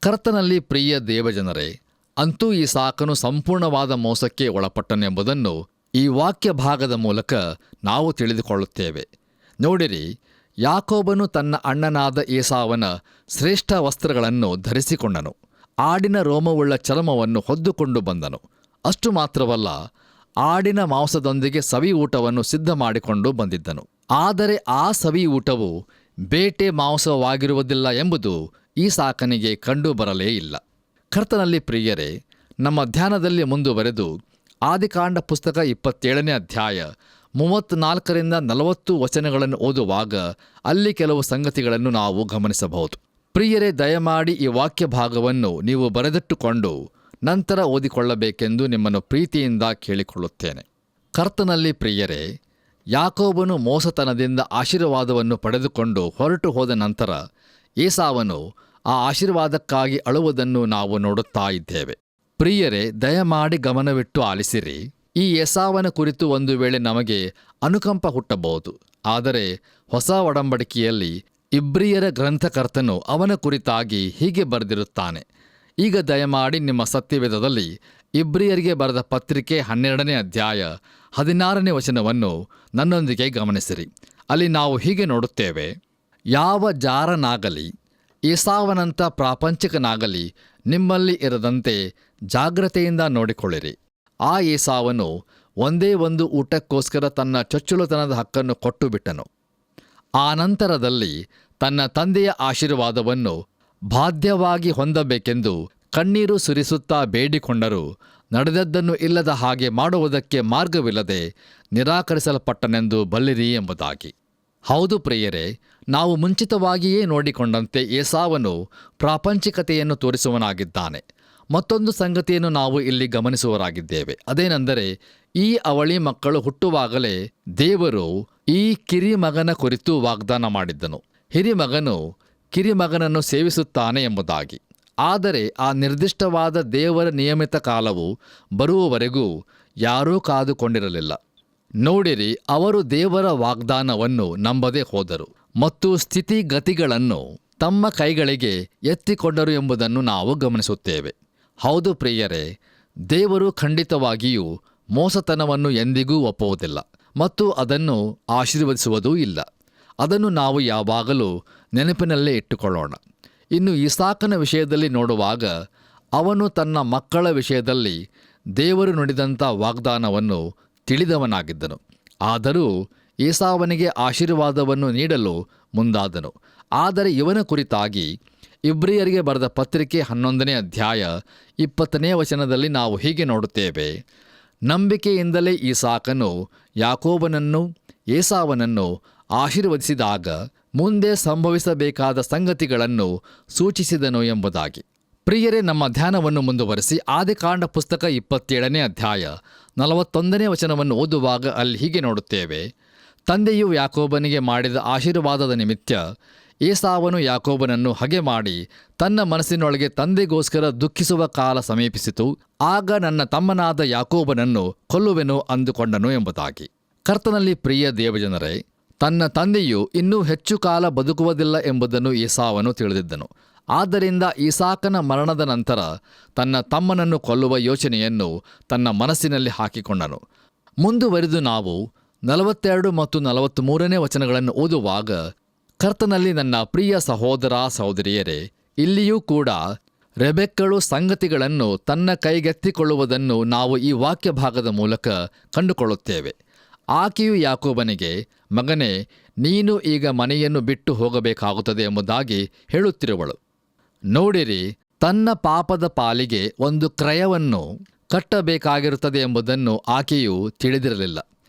ಕರ್ತನಲ್ಲಿ ಪ್ರಿಯ ದೇವಜನರೇ, ಅಂತೂ ಈಸಾಕನು ಸಂಪೂರ್ಣವಾದ ಮೋಸಕ್ಕೆ ಒಳಪಟ್ಟನೆಂಬುದನ್ನು ಈ ವಾಕ್ಯ ಭಾಗದ ಮೂಲಕ ನಾವು ತಿಳಿದುಕೊಳ್ಳುತ್ತೇವೆ. ನೋಡಿರಿ, ಯಾಕೋಬನು ತನ್ನ ಅಣ್ಣನಾದ ಏಸಾವನ ಶ್ರೇಷ್ಠ ವಸ್ತ್ರಗಳನ್ನು ಧರಿಸಿಕೊಂಡನು. ಆಡಿನ ರೋಮವುಳ್ಳ ಚರ್ಮವನ್ನು ಹೊದ್ದುಕೊಂಡು ಬಂದನು. ಅಷ್ಟು ಮಾತ್ರವಲ್ಲ, ಆಡಿನ ಮಾಂಸದೊಂದಿಗೆ ಸವಿ ಊಟವನ್ನು ಸಿದ್ಧ ಮಾಡಿಕೊಂಡು ಬಂದಿದ್ದನು. ಆದರೆ ಆ ಸವಿ ಊಟವು ಬೇಟೆ ಮಾಂಸವಾಗಿರುವುದಿಲ್ಲ ಎಂಬುದು ಈಸಾಕನಿಗೆ ಕಂಡುಬರಲೇ ಇಲ್ಲ. ಕರ್ತನಲ್ಲಿ ಪ್ರಿಯರೇ, ನಮ್ಮ ಧ್ಯಾನದಲ್ಲಿ ಮುಂದುವರೆದು ಆದಿಕಾಂಡ ಪುಸ್ತಕ 27ನೇ ಅಧ್ಯಾಯ 34-40 ವಚನಗಳನ್ನು ಓದುವಾಗ ಅಲ್ಲಿ ಕೆಲವು ಸಂಗತಿಗಳನ್ನು ನಾವು ಗಮನಿಸಬಹುದು. ಪ್ರಿಯರೇ, ದಯಮಾಡಿ ಈ ವಾಕ್ಯ ಭಾಗವನ್ನು ನೀವು ಬರೆದಿಟ್ಟುಕೊಂಡು ನಂತರ ಓದಿಕೊಳ್ಳಬೇಕೆಂದು ನಿಮ್ಮನ್ನು ಪ್ರೀತಿಯಿಂದ ಕೇಳಿಕೊಳ್ಳುತ್ತೇನೆ. ಕರ್ತನಲ್ಲಿ ಪ್ರಿಯರೇ, ಯಾಕೋಬನು ಮೋಸತನದಿಂದ ಆಶೀರ್ವಾದವನ್ನು ಪಡೆದುಕೊಂಡು ಹೊರಟು ಹೋದ ನಂತರ ಏಸಾವನು ಆ ಆಶೀರ್ವಾದಕ್ಕಾಗಿ ಅಳುವುದನ್ನು ನಾವು ನೋಡುತ್ತಾ ಇದ್ದೇವೆ. ಪ್ರಿಯರೇ, ದಯಮಾಡಿ ಗಮನವಿಟ್ಟು ಆಲಿಸಿರಿ. ಈ ಏಸಾವನ ಕುರಿತು ಒಂದು ವೇಳೆ ನಮಗೆ ಅನುಕಂಪ ಹುಟ್ಟಬಹುದು. ಆದರೆ ಹೊಸ ಒಡಂಬಡಿಕೆಯಲ್ಲಿ ಇಬ್ರಿಯರ ಗ್ರಂಥಕರ್ತನು ಅವನ ಕುರಿತಾಗಿ ಹೀಗೆ ಬರೆದಿರುತ್ತಾನೆ. ಈಗ ದಯಮಾಡಿ ನಿಮ್ಮ ಸತ್ಯವೇದದಲ್ಲಿ ಇಬ್ರಿಯರಿಗೆ ಬರೆದ ಪತ್ರಿಕೆ 12ನೇ ಅಧ್ಯಾಯ 16ನೇ ವಚನವನ್ನು ನನ್ನೊಂದಿಗೆ ಗಮನಿಸಿರಿ. ಅಲ್ಲಿ ನಾವು ಹೀಗೆ ನೋಡುತ್ತೇವೆ, ಯಾವ ಜಾರನಾಗಲಿ ಏಸಾವನಂಥ ಪ್ರಾಪಂಚಿಕನಾಗಲಿ ನಿಮ್ಮಲ್ಲಿ ಇರದಂತೆ ಜಾಗ್ರತೆಯಿಂದ ನೋಡಿಕೊಳ್ಳಿರಿ. ಆ ಏಸಾವನು ಒಂದೇ ಒಂದು ಊಟಕ್ಕೋಸ್ಕರ ತನ್ನ ಚೊಚ್ಚಲುತನದ ಹಕ್ಕನ್ನು ಕೊಟ್ಟು ಬಿಟ್ಟನು. ಆ ನಂತರದಲ್ಲಿ ತನ್ನ ತಂದೆಯ ಆಶೀರ್ವಾದವನ್ನು ಬಾಧ್ಯವಾಗಿ ಹೊಂದಬೇಕೆಂದು ಕಣ್ಣೀರು ಸುರಿಸುತ್ತಾ ಬೇಡಿಕೊಂಡರೂ ನಡೆದದ್ದನ್ನು ಇಲ್ಲದ ಹಾಗೆ ಮಾಡುವುದಕ್ಕೆ ಮಾರ್ಗವಿಲ್ಲದೆ ನಿರಾಕರಿಸಲ್ಪಟ್ಟನೆಂದು ಬಲ್ಲಿರಿ ಎಂಬುದಾಗಿ. ಹೌದು ಪ್ರಿಯರೇ, ನಾವು ಮುಂಚಿತವಾಗಿಯೇ ನೋಡಿಕೊಂಡಂತೆ ಏಸಾವನು ಪ್ರಾಪಂಚಿಕತೆಯನ್ನು ತೋರಿಸುವನಾಗಿದ್ದಾನೆ. ಮತ್ತೊಂದು ಸಂಗತಿಯನ್ನು ನಾವು ಇಲ್ಲಿ ಗಮನಿಸುವರಾಗಿದ್ದೇವೆ. ಅದೇನೆಂದರೆ, ಈ ಅವಳಿ ಮಕ್ಕಳು ಹುಟ್ಟುವಾಗಲೇ ದೇವರು ಈ ಕಿರಿಮಗನ ಕುರಿತು ವಾಗ್ದಾನ ಮಾಡಿದ್ದನು. ಹಿರಿಮಗನು ಕಿರಿಮಗನನ್ನು ಸೇವಿಸುತ್ತಾನೆ ಎಂಬುದಾಗಿ. ಆದರೆ ಆ ನಿರ್ದಿಷ್ಟವಾದ ದೇವರ ನಿಯಮಿತ ಕಾಲವು ಬರುವವರೆಗೂ ಯಾರೂ ಕಾದುಕೊಂಡಿರಲಿಲ್ಲ. ನೋಡಿರಿ, ಅವರು ದೇವರ ವಾಗ್ದಾನವನ್ನು ನಂಬದೆ ಹೋದರು ಮತ್ತು ಸ್ಥಿತಿಗತಿಗಳನ್ನು ತಮ್ಮ ಕೈಗಳಿಗೆ ಎತ್ತಿಕೊಂಡರು ಎಂಬುದನ್ನು ನಾವು ಗಮನಿಸುತ್ತೇವೆ. ಹೌದು ಪ್ರಿಯರೇ, ದೇವರು ಖಂಡಿತವಾಗಿಯೂ ಮೋಸತನವನ್ನು ಎಂದಿಗೂ ಒಪ್ಪುವುದಿಲ್ಲ ಮತ್ತು ಅದನ್ನು ಆಶೀರ್ವದಿಸುವುದೂ ಇಲ್ಲ. ಅದನ್ನು ನಾವು ಯಾವಾಗಲೂ ನೆನಪಿನಲ್ಲೇ ಇಟ್ಟುಕೊಳ್ಳೋಣ. ಇನ್ನು ಇಸಾಕನ ವಿಷಯದಲ್ಲಿ ನೋಡುವಾಗ, ಅವನು ತನ್ನ ಮಕ್ಕಳ ವಿಷಯದಲ್ಲಿ ದೇವರು ನುಡಿದಂಥ ವಾಗ್ದಾನವನ್ನು ತಿಳಿದವನಾಗಿದ್ದನು. ಆದರೂ ಏಸಾವನಿಗೆ ಆಶೀರ್ವಾದವನ್ನು ನೀಡಲು ಮುಂದಾದನು. ಆದರೆ ಇವನ ಕುರಿತಾಗಿ ಇಬ್ರಿಯರಿಗೆ ಬರೆದ ಪತ್ರಿಕೆ 11ನೇ ಅಧ್ಯಾಯ 20ನೇ ವಚನದಲ್ಲಿ ನಾವು ಹೀಗೆ ನೋಡುತ್ತೇವೆ, ನಂಬಿಕೆಯಿಂದಲೇ ಇಸಾಕನು ಯಾಕೋಬನನ್ನು ಏಸಾವನನ್ನು ಆಶೀರ್ವದಿಸಿದಾಗ ಮುಂದೆ ಸಂಭವಿಸಬೇಕಾದ ಸಂಗತಿಗಳನ್ನು ಸೂಚಿಸಿದನು ಎಂಬುದಾಗಿ. ಪ್ರಿಯರೇ, ನಮ್ಮ ಧ್ಯಾನವನ್ನು ಮುಂದುವರೆಸಿ ಆದಿಕಾಂಡ ಪುಸ್ತಕ 27ನೇ ಅಧ್ಯಾಯ 41ನೇ ವಚನವನ್ನು ಓದುವಾಗ ಅಲ್ಲಿ ಹೀಗೆ ನೋಡುತ್ತೇವೆ, ತಂದೆಯು ಯಾಕೋಬನಿಗೆ ಮಾಡಿದ ಆಶೀರ್ವಾದದ ನಿಮಿತ್ತ ಏಸಾವನು ಯಾಕೋಬನನ್ನು ಹಗೆ ಮಾಡಿ ತನ್ನ ಮನಸ್ಸಿನೊಳಗೆ ತಂದೆಗೋಸ್ಕರ ದುಃಖಿಸುವ ಕಾಲ ಸಮೀಪಿಸಿತು. ಆಗ ನನ್ನ ತಮ್ಮನಾದ ಯಾಕೋಬನನ್ನು ಕೊಲ್ಲುವೆನು ಅಂದುಕೊಂಡನು ಎಂಬುದಾಗಿ. ಕರ್ತನಲ್ಲಿ ಪ್ರಿಯ ದೇವಜನರೇ, ತನ್ನ ತಂದೆಯು ಇನ್ನೂ ಹೆಚ್ಚು ಕಾಲ ಬದುಕುವುದಿಲ್ಲ ಎಂಬುದನ್ನು ಏಸಾವನು ತಿಳಿದಿದ್ದನು. ಆದ್ದರಿಂದ ಇಸಾಕನ ಮರಣದ ನಂತರ ತನ್ನ ತಮ್ಮನನ್ನು ಕೊಲ್ಲುವ ಯೋಚನೆಯನ್ನು ತನ್ನ ಮನಸ್ಸಿನಲ್ಲಿ ಹಾಕಿಕೊಂಡನು. ಮುಂದುವರಿದು ನಾವು 42 ಮತ್ತು 43ನೇ ವಚನಗಳನ್ನು ಓದುವಾಗ, ಕರ್ತನಲ್ಲಿ ನನ್ನ ಪ್ರಿಯ ಸಹೋದರ ಸಹೋದರಿಯರೇ, ಇಲ್ಲಿಯೂ ಕೂಡ ರೆಬೆಕ್ಕಳು ಸಂಗತಿಗಳನ್ನು ತನ್ನ ಕೈಗೆತ್ತಿಕೊಳ್ಳುವುದನ್ನು ನಾವು ಈ ವಾಕ್ಯ ಭಾಗದ ಮೂಲಕ ಕಂಡುಕೊಳ್ಳುತ್ತೇವೆ. ಆಕೆಯು ಯಾಕೋಬನಿಗೆ, ಮಗನೇ, ನೀನು ಈಗ ಮನೆಯನ್ನು ಬಿಟ್ಟು ಹೋಗಬೇಕಾಗುತ್ತದೆ ಎಂಬುದಾಗಿ ಹೇಳುತ್ತಿರುವಳು. ನೋಡಿರಿ, ತನ್ನ ಪಾಪದ ಪಾಲಿಗೆ ಒಂದು ಕ್ರಯವನ್ನು ಕಟ್ಟಬೇಕಾಗಿರುತ್ತದೆ ಎಂಬುದನ್ನು ಆಕೆಯು ತಿಳಿದಿರಲಿಲ್ಲ.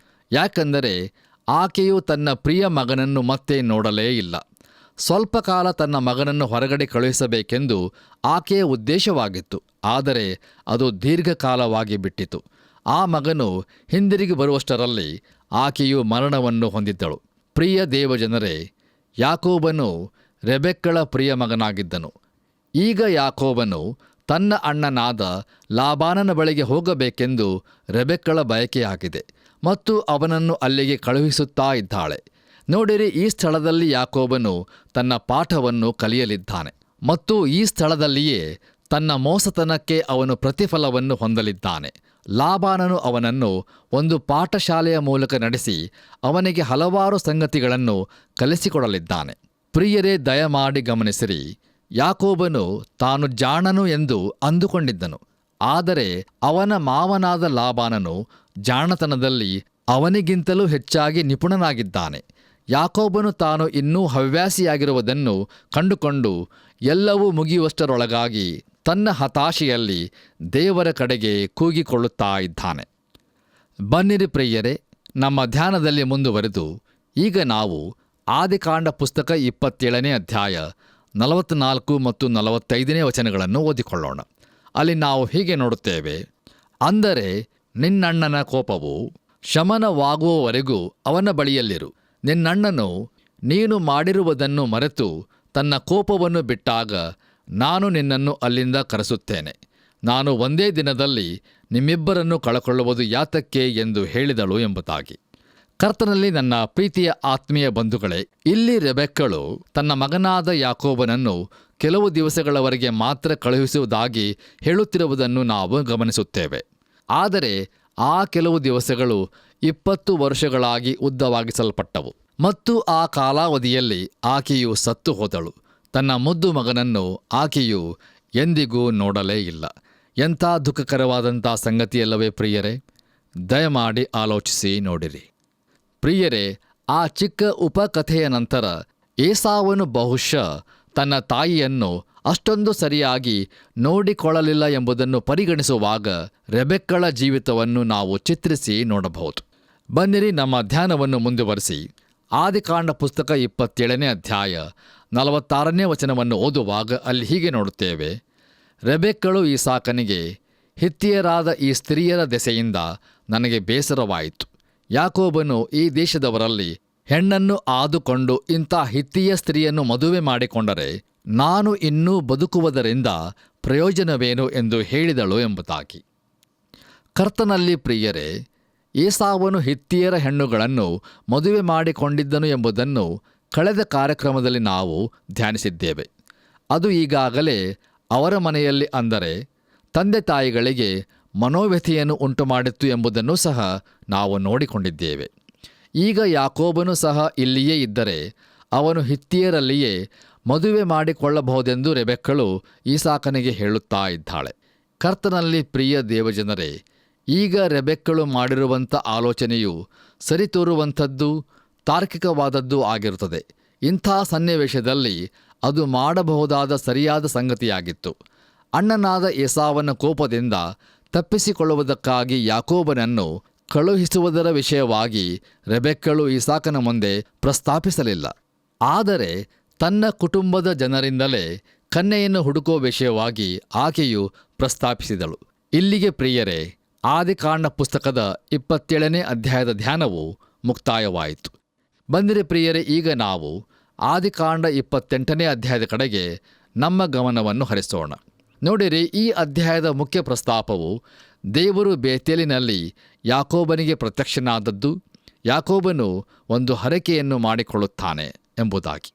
ಯಾಕೆಂದರೆ ಆಕೆಯು ತನ್ನ ಪ್ರಿಯ ಮಗನನ್ನು ಮತ್ತೆ ನೋಡಲೇ ಇಲ್ಲ. ಸ್ವಲ್ಪ ಕಾಲ ತನ್ನ ಮಗನನ್ನು ಹೊರಗಡೆ ಕಳುಹಿಸಬೇಕೆಂದು ಆಕೆಯ ಉದ್ದೇಶವಾಗಿತ್ತು. ಆದರೆ ಅದು ದೀರ್ಘಕಾಲವಾಗಿ ಬಿಟ್ಟಿತು. ಆ ಮಗನು ಹಿಂದಿರುಗಿ ಬರುವಷ್ಟರಲ್ಲಿ ಆಕೆಯು ಮರಣವನ್ನು ಹೊಂದಿದ್ದಳು. ಪ್ರಿಯ ದೇವಜನರೇ, ಯಾಕೋಬನು ರೆಬೆಕ್ಕಳ ಪ್ರಿಯ ಮಗನಾಗಿದ್ದನು. ಈಗ ಯಾಕೋಬನು ತನ್ನ ಅಣ್ಣನಾದ ಲಾಬಾನನ ಬಳಿಗೆ ಹೋಗಬೇಕೆಂದು ರೆಬೆಕ್ಕಳ ಬಯಕೆಯಾಗಿದೆ ಮತ್ತು ಅವನನ್ನು ಅಲ್ಲಿಗೆ ಕಳುಹಿಸುತ್ತಾ ಇದ್ದಾಳೆ. ನೋಡಿರಿ, ಈ ಸ್ಥಳದಲ್ಲಿ ಯಾಕೋಬನು ತನ್ನ ಪಾಠವನ್ನು ಕಲಿಯಲಿದ್ದಾನೆ ಮತ್ತು ಈ ಸ್ಥಳದಲ್ಲಿಯೇ ತನ್ನ ಮೋಸತನಕ್ಕೆ ಅವನು ಪ್ರತಿಫಲವನ್ನು ಹೊಂದಲಿದ್ದಾನೆ. ಲಾಬಾನನು ಅವನನ್ನು ಒಂದು ಪಾಠಶಾಲೆಯ ಮೂಲಕ ನಡೆಸಿ ಅವನಿಗೆ ಹಲವಾರು ಸಂಗತಿಗಳನ್ನು ಕಲಿಸಿಕೊಡಲಿದ್ದಾನೆ. ಪ್ರಿಯರೇ, ದಯಮಾಡಿ ಗಮನಿಸಿರಿ, ಯಾಕೋಬನು ತಾನು ಜಾಣನು ಎಂದು ಅಂದುಕೊಂಡಿದ್ದನು. ಆದರೆ ಅವನ ಮಾವನಾದ ಲಾಬಾನನು ಜಾಣತನದಲ್ಲಿ ಅವನಿಗಿಂತಲೂ ಹೆಚ್ಚಾಗಿ ನಿಪುಣನಾಗಿದ್ದಾನೆ. ಯಾಕೋಬನು ತಾನು ಇನ್ನೂ ಹವ್ಯಾಸಿಯಾಗಿರುವುದನ್ನು ಕಂಡುಕೊಂಡು ಎಲ್ಲವೂ ಮುಗಿಯುವಷ್ಟರೊಳಗಾಗಿ ತನ್ನ ಹತಾಶೆಯಲ್ಲಿ ದೇವರ ಕಡೆಗೆ ಕೂಗಿಕೊಳ್ಳುತ್ತಾ ಇದ್ದಾನೆ. ಬನ್ನಿರಿ ಪ್ರಿಯರೇ, ನಮ್ಮ ಧ್ಯಾನದಲ್ಲಿ ಮುಂದುವರೆದು ಈಗ ನಾವು ಆದಿಕಾಂಡ ಪುಸ್ತಕ 27ನೇ ಅಧ್ಯಾಯ 44 ಮತ್ತು 45ನೇ ವಚನಗಳನ್ನು ಓದಿಕೊಳ್ಳೋಣ. ಅಲ್ಲಿ ನಾವು ಹೀಗೆ ನೋಡುತ್ತೇವೆ: ಅಂದರೆ ನಿನ್ನಣ್ಣನ ಕೋಪವು ಶಮನವಾಗುವವರೆಗೂ ಅವನ ಬಳಿಯಲ್ಲಿರು. ನಿನ್ನಣ್ಣನು ನೀನು ಮಾಡಿರುವುದನ್ನು ಮರೆತು ತನ್ನ ಕೋಪವನ್ನು ಬಿಟ್ಟಾಗ ನಾನು ನಿನ್ನನ್ನು ಅಲ್ಲಿಂದ ಕರೆಸುತ್ತೇನೆ. ನಾನು ಒಂದೇ ದಿನದಲ್ಲಿ ನಿಮ್ಮಿಬ್ಬರನ್ನು ಕಳಕೊಳ್ಳುವುದು ಯಾತಕ್ಕೆ ಎಂದು ಹೇಳಿದಳು ಎಂಬುದಾಗಿ. ಕರ್ತನಲ್ಲಿ ನನ್ನ ಪ್ರೀತಿಯ ಆತ್ಮೀಯ ಬಂಧುಗಳೇ, ಇಲ್ಲಿ ರೆಬೆಕ್ಕಳು ತನ್ನ ಮಗನಾದ ಯಾಕೋಬನನ್ನು ಕೆಲವು ದಿವಸಗಳವರೆಗೆ ಮಾತ್ರ ಕಳುಹಿಸುವುದಾಗಿ ಹೇಳುತ್ತಿರುವುದನ್ನು ನಾವು ಗಮನಿಸುತ್ತೇವೆ. ಆದರೆ ಆ ಕೆಲವು ದಿವಸಗಳು 20 ವರ್ಷಗಳಾಗಿ ಉದ್ದವಾಗಿಸಲ್ಪಟ್ಟವು ಮತ್ತು ಆ ಕಾಲಾವಧಿಯಲ್ಲಿ ಆಕೆಯು ಸತ್ತು ಹೋದಳು. ತನ್ನ ಮುದ್ದು ಮಗನನ್ನು ಆಕೆಯು ಎಂದಿಗೂ ನೋಡಲೇ ಇಲ್ಲ. ಎಂಥ ದುಃಖಕರವಾದಂಥ ಸಂಗತಿಯಲ್ಲವೇ ಪ್ರಿಯರೇ? ದಯಮಾಡಿ ಆಲೋಚಿಸಿ ನೋಡಿರಿ. ಪ್ರಿಯರೇ, ಆ ಚಿಕ್ಕ ಉಪಕಥೆಯ ನಂತರ ಏಸಾವನು ಬಹುಶಃ ತನ್ನ ತಾಯಿಯನ್ನು ಅಷ್ಟೊಂದು ಸರಿಯಾಗಿ ನೋಡಿಕೊಳ್ಳಲಿಲ್ಲ ಎಂಬುದನ್ನು ಪರಿಗಣಿಸುವಾಗ ರೆಬೆಕ್ಕಳ ಜೀವಿತವನ್ನು ನಾವು ಚಿತ್ರಿಸಿ ನೋಡಬಹುದು. ಬನ್ನಿರಿ, ನಮ್ಮ ಧ್ಯಾನವನ್ನು ಮುಂದುವರಿಸಿ ಆದಿಕಾಂಡ ಪುಸ್ತಕ 27ನೇ ಅಧ್ಯಾಯ 46ನೇ ವಚನವನ್ನು ಓದುವಾಗ ಅಲ್ಲಿ ಹೀಗೆ ನೋಡುತ್ತೇವೆ: ರೆಬೆಕ್ಕಳು ಇಸಾಕನಿಗೆ, ಹಿತ್ತಿಯರಾದ ಈ ಸ್ತ್ರೀಯರ ದೆಸೆಯಿಂದ ನನಗೆ ಬೇಸರವಾಯಿತು. ಯಾಕೋಬನು ಈ ದೇಶದವರಲ್ಲಿ ಹೆಣ್ಣನ್ನು ಆದುಕೊಂಡು ಇಂಥ ಹಿತ್ತಿಯ ಸ್ತ್ರೀಯನ್ನು ಮದುವೆ ಮಾಡಿಕೊಂಡರೆ ನಾನು ಇನ್ನೂ ಬದುಕುವುದರಿಂದ ಪ್ರಯೋಜನವೇನು ಎಂದು ಹೇಳಿದಳು ಎಂಬುದಾಗಿ. ಕರ್ತನಲ್ಲಿ ಪ್ರಿಯರೇ, ಏಸಾವನು ಹಿತ್ತಿಯರ ಹೆಣ್ಣುಗಳನ್ನು ಮದುವೆ ಮಾಡಿಕೊಂಡಿದ್ದನು ಎಂಬುದನ್ನು ಕಳೆದ ಕಾರ್ಯಕ್ರಮದಲ್ಲಿ ನಾವು ಧ್ಯಾನಿಸಿದ್ದೇವೆ. ಅದು ಈಗಾಗಲೇ ಅವರ ಮನೆಯಲ್ಲಿ, ಅಂದರೆ ತಂದೆ ತಾಯಿಗಳಿಗೆ ಮನೋವ್ಯಥೆಯನ್ನು ಉಂಟುಮಾಡಿತ್ತು ಎಂಬುದನ್ನು ಸಹ ನಾವು ನೋಡಿಕೊಂಡಿದ್ದೇವೆ. ಈಗ ಯಾಕೋಬನು ಸಹ ಇಲ್ಲಿಯೇ ಇದ್ದರೆ ಅವನು ಹಿತ್ತಿಯರಲ್ಲಿಯೇ ಮದುವೆ ಮಾಡಿಕೊಳ್ಳಬಹುದೆಂದು ರೆಬೆಕ್ಕಳು ಈಸಾಕನಿಗೆ ಹೇಳುತ್ತಾ ಇದ್ದಾಳೆ. ಕರ್ತನಲ್ಲಿ ಪ್ರಿಯ ದೇವಜನರೇ, ಈಗ ರೆಬೆಕ್ಕಳು ಮಾಡಿರುವಂಥ ಆಲೋಚನೆಯು ಸರಿತೋರುವಂಥದ್ದು, ತಾರ್ಕಿಕವಾದದ್ದು ಆಗಿರುತ್ತದೆ. ಇಂಥ ಸನ್ನಿವೇಶದಲ್ಲಿ ಅದು ಮಾಡಬಹುದಾದ ಸರಿಯಾದ ಸಂಗತಿಯಾಗಿತ್ತು. ಅಣ್ಣನಾದ ಏಸಾವನ ಕೋಪದಿಂದ ತಪ್ಪಿಸಿಕೊಳ್ಳುವುದಕ್ಕಾಗಿ ಯಾಕೋಬನನ್ನು ಕಳುಹಿಸುವುದರ ವಿಷಯವಾಗಿ ರೆಬೆಕ್ಕಳು ಇಸಾಕನ ಮುಂದೆ ಪ್ರಸ್ತಾಪಿಸಲಿಲ್ಲ. ಆದರೆ ತನ್ನ ಕುಟುಂಬದ ಜನರಿಂದಲೇ ಕನ್ಯೆಯನ್ನು ಹುಡುಕುವ ವಿಷಯವಾಗಿ ಆಕೆಯು ಪ್ರಸ್ತಾಪಿಸಿದಳು. ಇಲ್ಲಿಗೆ ಪ್ರಿಯರೇ, ಆದಿಕಾಂಡ ಪುಸ್ತಕದ 27ನೇ ಅಧ್ಯಾಯದ ಧ್ಯಾನವು ಮುಕ್ತಾಯವಾಯಿತು. ಬಂದಿರಿ ಪ್ರಿಯರೇ, ಈಗ ನಾವು ಆದಿಕಾಂಡ 28ನೇ ಅಧ್ಯಾಯದ ಕಡೆಗೆ ನಮ್ಮ ಗಮನವನ್ನು ಹರಿಸೋಣ. ನೋಡಿರಿ, ಈ ಅಧ್ಯಾಯದ ಮುಖ್ಯ ಪ್ರಸ್ತಾಪವು ದೇವರು ಬೇತೇಲಿನಲ್ಲಿ ಯಾಕೋಬನಿಗೆ ಪ್ರತ್ಯಕ್ಷನಾದದ್ದು, ಯಾಕೋಬನು ಒಂದು ಹರಕೆಯನ್ನು ಮಾಡಿಕೊಳ್ಳುತ್ತಾನೆ ಎಂಬುದಾಗಿ.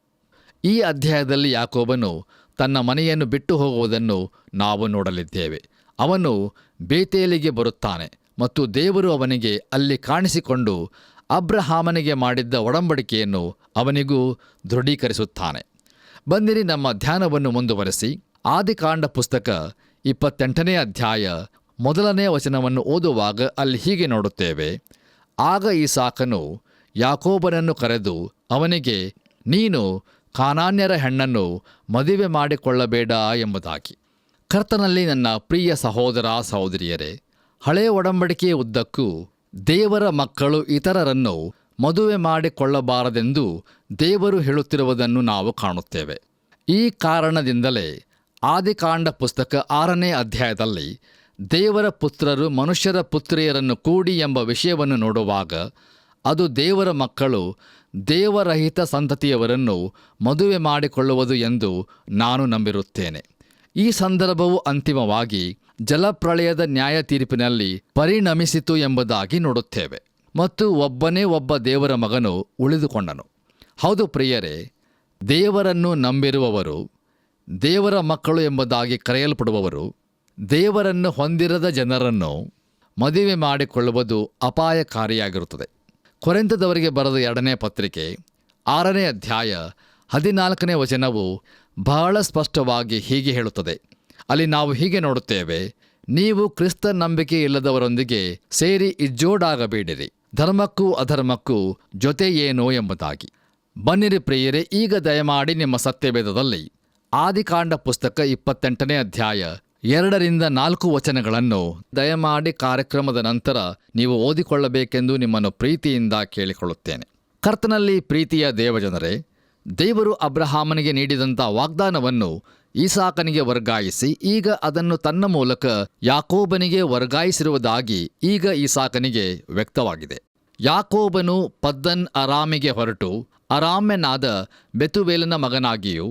ಈ ಅಧ್ಯಾಯದಲ್ಲಿ ಯಾಕೋಬನು ತನ್ನ ಮನೆಯನ್ನು ಬಿಟ್ಟು ಹೋಗುವುದನ್ನು ನಾವು ನೋಡಲಿದ್ದೇವೆ. ಅವನು ಬೇತೇಲಿಗೆ ಬರುತ್ತಾನೆ ಮತ್ತು ದೇವರು ಅವನಿಗೆ ಅಲ್ಲಿ ಕಾಣಿಸಿಕೊಂಡು ಅಬ್ರಹಾಮನಿಗೆ ಮಾಡಿದ್ದ ಒಡಂಬಡಿಕೆಯನ್ನು ಅವನಿಗೂ ದೃಢೀಕರಿಸುತ್ತಾನೆ. ಬಂದಿರಿ, ನಮ್ಮ ಧ್ಯಾನವನ್ನು ಮುಂದುವರೆಸಿ ಆದಿಕಾಂಡ ಪುಸ್ತಕ 28ನೇ ಅಧ್ಯಾಯ 1ನೇ ವಚನವನ್ನು ಓದುವಾಗ ಅಲ್ಲಿ ಹೀಗೆ ನೋಡುತ್ತೇವೆ. ಆಗ ಇಸಾಕನು ಯಾಕೋಬನನ್ನು ಕರೆದು ಅವನಿಗೆ, ನೀನು ಕಾನಾನ್ಯರ ಹೆಣ್ಣನ್ನು ಮದುವೆ ಮಾಡಿಕೊಳ್ಳಬೇಡ ಎಂಬುದಾಗಿ. ಕರ್ತನಲ್ಲಿ ನನ್ನ ಪ್ರಿಯ ಸಹೋದರ ಸಹೋದರಿಯರೇ, ಹಳೆಯ ಒಡಂಬಡಿಕೆಯ ಉದ್ದಕ್ಕೂ ದೇವರ ಮಕ್ಕಳು ಇತರರನ್ನು ಮದುವೆ ಮಾಡಿಕೊಳ್ಳಬಾರದೆಂದು ದೇವರು ಹೇಳುತ್ತಿರುವುದನ್ನು ನಾವು ಕಾಣುತ್ತೇವೆ. ಈ ಕಾರಣದಿಂದಲೇ ಆದಿಕಾಂಡ ಪುಸ್ತಕ 6ನೇ ಅಧ್ಯಾಯದಲ್ಲಿ ದೇವರ ಪುತ್ರರು ಮನುಷ್ಯರ ಪುತ್ರಿಯರನ್ನು ಕೂಡಿ ಎಂಬ ವಿಷಯವನ್ನು ನೋಡುವಾಗ ಅದು ದೇವರ ಮಕ್ಕಳು ದೇವರಹಿತ ಸಂತತಿಯವರನ್ನು ಮದುವೆ ಮಾಡಿಕೊಳ್ಳುವುದು ಎಂದು ನಾನು ನಂಬಿರುತ್ತೇನೆ. ಈ ಸಂದರ್ಭವು ಅಂತಿಮವಾಗಿ ಜಲಪ್ರಳಯದ ನ್ಯಾಯ ತೀರ್ಪಿನಲ್ಲಿ ಪರಿಣಮಿಸಿತು ಎಂಬುದಾಗಿ ನೋಡುತ್ತೇವೆ ಮತ್ತು ಒಬ್ಬನೇ ಒಬ್ಬ ದೇವರ ಮಗನು ಉಳಿದುಕೊಂಡನು. ಹೌದು ಪ್ರಿಯರೇ, ದೇವರನ್ನು ನಂಬಿರುವವರು, ದೇವರ ಮಕ್ಕಳು ಎಂಬುದಾಗಿ ಕರೆಯಲ್ಪಡುವವರು, ದೇವರನ್ನು ಹೊಂದಿರದ ಜನರನ್ನು ಮದುವೆ ಮಾಡಿಕೊಳ್ಳುವುದು ಅಪಾಯಕಾರಿಯಾಗಿರುತ್ತದೆ. ಕೊರಿಂಥದವರಿಗೆ ಬರೆದ 2ನೇ ಪತ್ರಿಕೆ 6ನೇ ಅಧ್ಯಾಯ 14ನೇ ವಚನವು ಬಹಳ ಸ್ಪಷ್ಟವಾಗಿ ಹೀಗೆ ಹೇಳುತ್ತದೆ. ಅಲ್ಲಿ ನಾವು ಹೀಗೆ ನೋಡುತ್ತೇವೆ, ನೀವು ಕ್ರಿಸ್ತ ನಂಬಿಕೆ ಇಲ್ಲದವರೊಂದಿಗೆ ಸೇರಿ ಇಜ್ಜೋಡಾಗಬೇಡಿರಿ, ಧರ್ಮಕ್ಕೂ ಅಧರ್ಮಕ್ಕೂ ಜೊತೆ ಏನೋ ಎಂಬುದಾಗಿ. ಬನ್ನಿರಿ ಪ್ರಿಯರೇ, ಈಗ ದಯಮಾಡಿ ನಿಮ್ಮ ಸತ್ಯವೇದದಲ್ಲಿ ಆದಿಕಾಂಡ ಪುಸ್ತಕ 28ನೇ ಅಧ್ಯಾಯ 2-4 ವಚನಗಳನ್ನು ದಯಮಾಡಿ ಕಾರ್ಯಕ್ರಮದ ನಂತರ ನೀವು ಓದಿಕೊಳ್ಳಬೇಕೆಂದು ನಿಮ್ಮನ್ನು ಪ್ರೀತಿಯಿಂದ ಕೇಳಿಕೊಳ್ಳುತ್ತೇನೆ. ಕರ್ತನಲ್ಲಿ ಪ್ರೀತಿಯ ದೇವಜನರೇ, ದೇವರು ಅಬ್ರಹಾಮನಿಗೆ ನೀಡಿದಂಥ ವಾಗ್ದಾನವನ್ನು ಈಸಾಕನಿಗೆ ವರ್ಗಾಯಿಸಿ ಈಗ ಅದನ್ನು ತನ್ನ ಮೂಲಕ ಯಾಕೋಬನಿಗೆ ವರ್ಗಾಯಿಸಿರುವುದಾಗಿ ಈಗ ಈಸಾಕನಿಗೆ ವ್ಯಕ್ತವಾಗಿದೆ. ಯಾಕೋಬನು ಪದ್ದನ್ ಅರಾಮಿಗೆ ಹೊರಟು ಅರಾಮ್ಯನಾದ ಬೆತುವೇಲನ ಮಗನಾಗಿಯೂ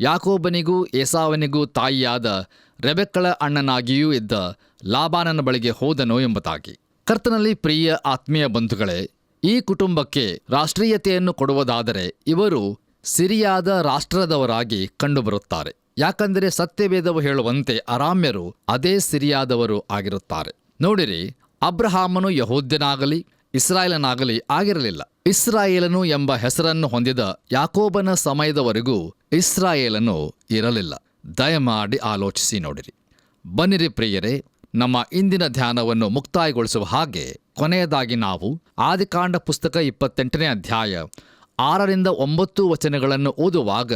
ಯಾಕೋಬನಿಗೂ ಏಸಾವನಿಗೂ ತಾಯಿಯಾದ ರೆಬೆಕ್ಕಳ ಅಣ್ಣನಾಗಿಯೂ ಇದ್ದ ಲಾಬಾನನ ಬಳಿಗೆ ಹೋದನು ಎಂಬುದಾಗಿ. ಕರ್ತನಲ್ಲಿ ಪ್ರಿಯ ಆತ್ಮೀಯ ಬಂಧುಗಳೇ, ಈ ಕುಟುಂಬಕ್ಕೆ ರಾಷ್ಟ್ರೀಯತೆಯನ್ನು ಕೊಡುವುದಾದರೆ ಇವರು ಸಿರಿಯಾದ ರಾಷ್ಟ್ರದವರಾಗಿ ಕಂಡುಬರುತ್ತಾರೆ. ಯಾಕಂದರೆ ಸತ್ಯವೇದವು ಹೇಳುವಂತೆ ಅರಾಮ್ಯರು ಅದೇ ಸಿರಿಯಾದವರು ಆಗಿರುತ್ತಾರೆ. ನೋಡಿರಿ, ಅಬ್ರಹಾಮನು ಯಹೂದ್ಯನಾಗಲಿ ಇಸ್ರಾಯೇಲನಾಗಲಿ ಆಗಿರಲಿಲ್ಲ. ಇಸ್ರಾಯೇಲನು ಎಂಬ ಹೆಸರನ್ನು ಹೊಂದಿದ ಯಾಕೋಬನ ಸಮಯದವರೆಗೂ ಇಸ್ರಾಯೇಲನು ಇರಲಿಲ್ಲ. ದಯಮಾಡಿ ಆಲೋಚಿಸಿ ನೋಡಿರಿ. ಬನ್ನಿರಿ ಪ್ರಿಯರೇ, ನಮ್ಮ ಇಂದಿನ ಧ್ಯಾನವನ್ನು ಮುಕ್ತಾಯಗೊಳಿಸುವ ಹಾಗೆ ಕೊನೆಯದಾಗಿ ನಾವು ಆದಿಕಾಂಡ ಪುಸ್ತಕ 28ನೇ ಅಧ್ಯಾಯ 6-9 ವಚನಗಳನ್ನು ಓದುವಾಗ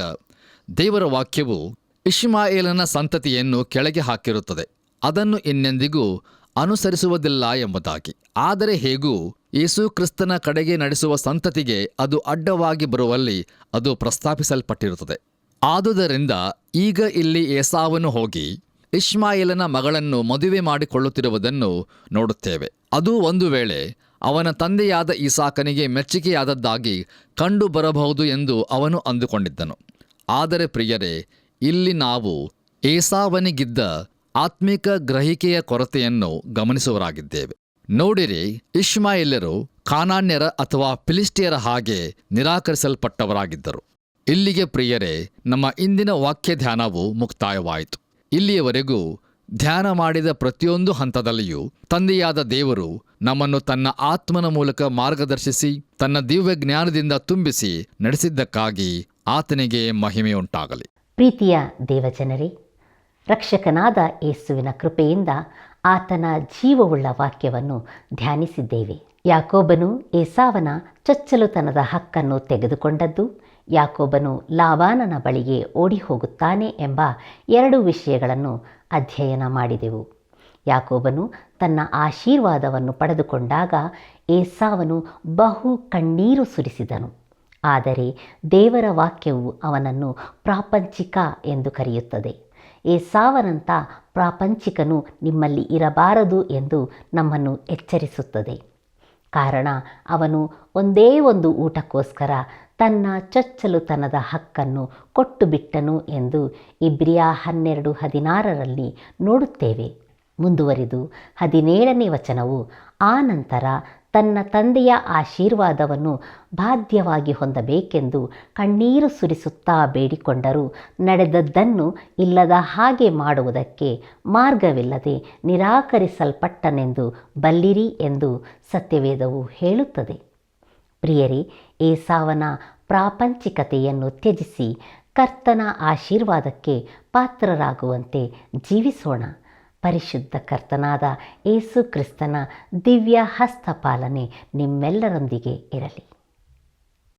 ದೇವರ ವಾಕ್ಯವು ಇಷ್ಮಾಯೇಲನ ಸಂತತಿಯನ್ನು ಕೆಳಗೆ ಹಾಕಿರುತ್ತದೆ, ಅದನ್ನು ಇನ್ನೆಂದಿಗೂ ಅನುಸರಿಸುವುದಿಲ್ಲ ಎಂಬುದಾಗಿ. ಆದರೆ ಹೇಗೂ ಯೇಸು ಕ್ರಿಸ್ತನ ಕಡೆಗೆ ನಡೆಸುವ ಸಂತತಿಗೆ ಅದು ಅಡ್ಡವಾಗಿ ಬರುವಲ್ಲಿ ಅದು ಪ್ರಸ್ತಾಪಿಸಲ್ಪಟ್ಟಿರುತ್ತದೆ. ಆದುದರಿಂದ ಈಗ ಇಲ್ಲಿ ಏಸಾವನು ಹೋಗಿ ಇಷ್ಮಾಯೇಲನ ಮಗಳನ್ನು ಮದುವೆ ಮಾಡಿಕೊಳ್ಳುತ್ತಿರುವುದನ್ನು ನೋಡುತ್ತೇವೆ. ಅದು ಒಂದು ವೇಳೆ ಅವನ ತಂದೆಯಾದ ಈಸಾಕನಿಗೆ ಮೆಚ್ಚುಗೆಯಾದದ್ದಾಗಿ ಕಂಡು ಬರಬಹುದು ಎಂದು ಅವನು ಅಂದುಕೊಂಡಿದ್ದನು. ಆದರೆ ಪ್ರಿಯರೇ, ಇಲ್ಲಿ ನಾವು ಏಸಾವನಿಗಿದ್ದ ಆತ್ಮಿಕ ಗ್ರಹಿಕೆಯ ಕೊರತೆಯನ್ನು ಗಮನಿಸುವರಾಗಿದ್ದೇವೆ. ನೋಡಿರಿ, ಇಷ್ಮಾಯೇಲ್ಯರು ಕಾನಾನ್ಯರ ಅಥವಾ ಫಿಲಿಸ್ಟಿಯರ ಹಾಗೆ ನಿರಾಕರಿಸಲ್ಪಟ್ಟವರಾಗಿದ್ದರು. ಇಲ್ಲಿಗೆ ಪ್ರಿಯರೇ, ನಮ್ಮ ಇಂದಿನ ವಾಕ್ಯ ಧ್ಯಾನವು ಮುಕ್ತಾಯವಾಯಿತು. ಇಲ್ಲಿಯವರೆಗೂ ಧ್ಯಾನ ಮಾಡಿದ ಪ್ರತಿಯೊಂದು ಹಂತದಲ್ಲಿಯೂ ತಂದೆಯಾದ ದೇವರು ನಮ್ಮನ್ನು ತನ್ನ ಆತ್ಮನ ಮೂಲಕ ಮಾರ್ಗದರ್ಶಿಸಿ ತನ್ನ ದಿವ್ಯ ಜ್ಞಾನದಿಂದ ತುಂಬಿಸಿ ನಡೆಸಿದ್ದಕ್ಕಾಗಿ ಆತನಿಗೆ ಮಹಿಮೆಯುಂಟಾಗಲಿ. ಪ್ರೀತಿಯ ದೇವಜನರೇ, ರಕ್ಷಕನಾದ ಯೇಸುವಿನ ಕೃಪೆಯಿಂದ ಆತನ ಜೀವವುಳ್ಳ ವಾಕ್ಯವನ್ನು ಧ್ಯಾನಿಸಿದ್ದೇವೆ. ಯಾಕೋಬನು ಏಸಾವನ ಚೊಚ್ಚಲುತನದ ಹಕ್ಕನ್ನು ತೆಗೆದುಕೊಂಡದ್ದು, ಯಾಕೋಬನು ಲಾಬಾನನ ಬಳಿಗೆ ಓಡಿ ಹೋಗುತ್ತಾನೆ ಎಂಬ 2 ವಿಷಯಗಳನ್ನು ಅಧ್ಯಯನ ಮಾಡಿದೆವು. ಯಾಕೋಬನು ತನ್ನ ಆಶೀರ್ವಾದವನ್ನು ಪಡೆದುಕೊಂಡಾಗ ಏಸಾವನು ಬಹು ಕಣ್ಣೀರು ಸುರಿಸಿದನು. ಆದರೆ ದೇವರ ವಾಕ್ಯವು ಅವನನ್ನು ಪ್ರಾಪಂಚಿಕ ಎಂದು ಕರೆಯುತ್ತದೆ. ಏಸಾವನಂಥ ಪ್ರಾಪಂಚಿಕನು ನಿಮ್ಮಲ್ಲಿ ಇರಬಾರದು ಎಂದು ನಮ್ಮನ್ನು ಎಚ್ಚರಿಸುತ್ತದೆ. ಕಾರಣ ಅವನು ಒಂದೇ ಒಂದು ಊಟಕ್ಕೋಸ್ಕರ ತನ್ನ ಚೊಚ್ಚಲುತನದ ಹಕ್ಕನ್ನು ಕೊಟ್ಟು ಬಿಟ್ಟನು ಎಂದು ಇಬ್ರಿಯ 12:16 ನೋಡುತ್ತೇವೆ. ಮುಂದುವರಿದು 17ನೇ ವಚನವು, ಆ ನಂತರ ತನ್ನ ತಂದೆಯ ಆಶೀರ್ವಾದವನ್ನು ಬಾಧ್ಯವಾಗಿ ಹೊಂದಬೇಕೆಂದು ಕಣ್ಣೀರು ಸುರಿಸುತ್ತಾ ಬೇಡಿಕೊಂಡರೂ ನಡೆದದ್ದನ್ನು ಇಲ್ಲದ ಹಾಗೆ ಮಾಡುವುದಕ್ಕೆ ಮಾರ್ಗವಿಲ್ಲದೆ ನಿರಾಕರಿಸಲ್ಪಟ್ಟನೆಂದು ಬಲ್ಲಿರಿ ಎಂದು ಸತ್ಯವೇದವು ಹೇಳುತ್ತದೆ. ಪ್ರಿಯರೇ, ಏಸಾವನ ಪ್ರಾಪಂಚಿಕತೆಯನ್ನು ತ್ಯಜಿಸಿ ಕರ್ತನ ಆಶೀರ್ವಾದಕ್ಕೆ ಪಾತ್ರರಾಗುವಂತೆ ಜೀವಿಸೋಣ. ಪರಿಶುದ್ಧ ಕರ್ತನಾದ ಯೇಸು ಕ್ರಿಸ್ತನ ದಿವ್ಯ ಹಸ್ತಪಾಲನೆ ನಿಮ್ಮೆಲ್ಲರೊಂದಿಗೆ ಇರಲಿ.